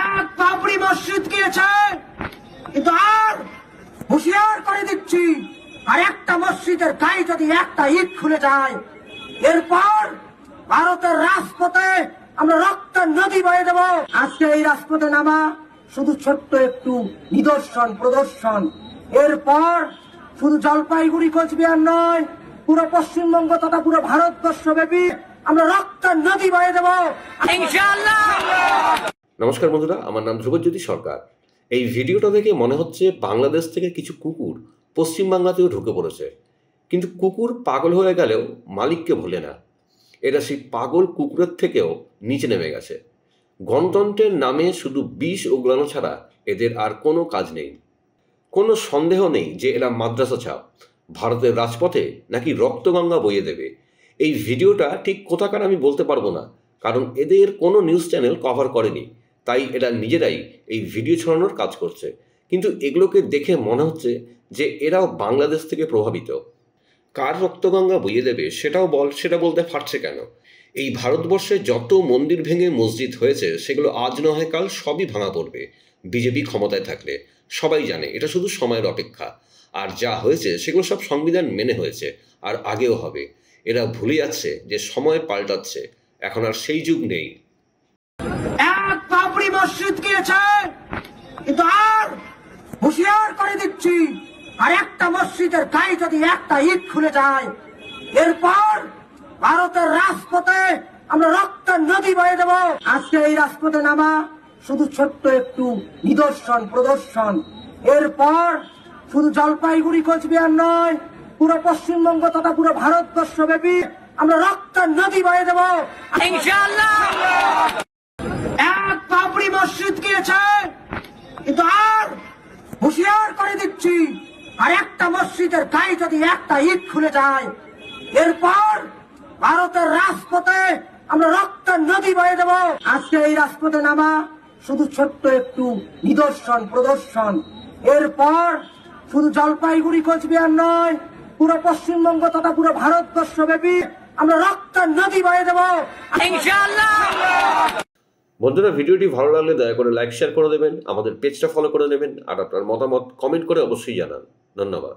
এক বাবরি মসজিদ গিয়েছে, কিন্তু আর হুঁশিয়ার করে দিচ্ছি, আর একটা মসজিদের গায়ে যদি একটা ইট খুলে যায়, এরপর ভারতের রাজপথে আমরা রক্তের নদী বয়ে দেব। আজকে এই রাজপথে নামা শুধু ছোট্ট একটু নিদর্শন প্রদর্শন, এরপর শুধু জলপাইগুড়ি কোচবিহার নয়, পুরো পশ্চিমবঙ্গ তথা পুরো ভারতবর্ষ ব্যাপী আমরা রক্তের নদী বয়ে দেব ইনশাআল্লাহ। নমস্কার বন্ধুরা, আমার নাম ধ্রুবজ্যোতি সরকার। এই ভিডিওটা দেখে মনে হচ্ছে বাংলাদেশ থেকে কিছু কুকুর পশ্চিমবাংলাতেও ঢুকে পড়েছে, কিন্তু কুকুর পাগল হয়ে গেলেও মালিককে ভোলে না। এরা সেই পাগল কুকুরের থেকেও নিচে নেমে গেছে। গণতন্ত্রের নামে শুধু বিষ উগলানো ছাড়া এদের আর কোনো কাজ নেই। কোনো সন্দেহ নেই যে এরা মাদ্রাসা ছাপ, ভারতের রাজপথে নাকি রক্তগঙ্গা বইয়ে দেবে। এই ভিডিওটা ঠিক কোথাকার আমি বলতে পারবো না, কারণ এদের কোনো নিউজ চ্যানেল কভার করেনি, তাই এরা নিজেরাই এই ভিডিও ছড়ানোর কাজ করছে। কিন্তু এগুলোকে দেখে মনে হচ্ছে যে এরাও বাংলাদেশ থেকে প্রভাবিত। কার রক্তগঙ্গা বইয়ে দেবে সেটা বলতে পারছে কেন? এই ভারতবর্ষে যত মন্দির ভেঙে মসজিদ হয়েছে সেগুলো আজ না হয় কাল সবই ভাঙা পড়বে বিজেপি ক্ষমতায় থাকলে। সবাই জানে এটা শুধু সময়ের অপেক্ষা। আর যা হয়েছে সেগুলো সব সংবিধান মেনে হয়েছে, আর আগেও হবে। এরা ভুলে যাচ্ছে যে সময় পাল্টাচ্ছে, এখন আর সেই যুগ নেই। এক বাবরি মসজিদ গিয়েছে, কিন্তু আর হুঁশিয়ার করে দিচ্ছি, আর একটা মসজিদের গায়ে যদি একটা ইট খুলে যায়, এরপর ভারতের রাজপথে আমরা রক্তের নদী বয়ে দেব। আজকে এই রাজপথে নামা শুধু ছোট্ট একটু নিদর্শন প্রদর্শন, এরপর শুধু জলপাইগুড়ি কোচবিহার নয়, পুরো পশ্চিমবঙ্গ তথা পুরো ভারতবর্ষ ব্যাপী আমরা রক্তের নদী বয়ে দেব ইনশাআল্লাহ। এক বাবরি মসজিদ গিয়েছে, কিন্তু আর হুঁশিয়ার করে দিচ্ছি, আর একটা মসজিদের গায়ে যদি একটা ইট খুলে যায়, এরপর ভারতের রাজপথে আমরা রক্তের নদী বয়ে দেব। আজকে এই রাজপথে নামা শুধু ছোট্ট একটু নিদর্শন প্রদর্শন, এরপর শুধু জলপাইগুড়ি কোচবিহার নয়, পুরো পশ্চিমবঙ্গ তথা পুরো ভারতবর্ষ ব্যাপী আমরা রক্তের নদী বয়ে দেব ইনশাআল্লাহ। বন্ধুরা, ভিডিওটি ভালো লাগলে দয়া করে লাইক শেয়ার করে দেবেন, আমাদের পেজটা ফলো করে নেবেন, আর আপনার মতামত কমেন্ট করে অবশ্যই জানান। ধন্যবাদ।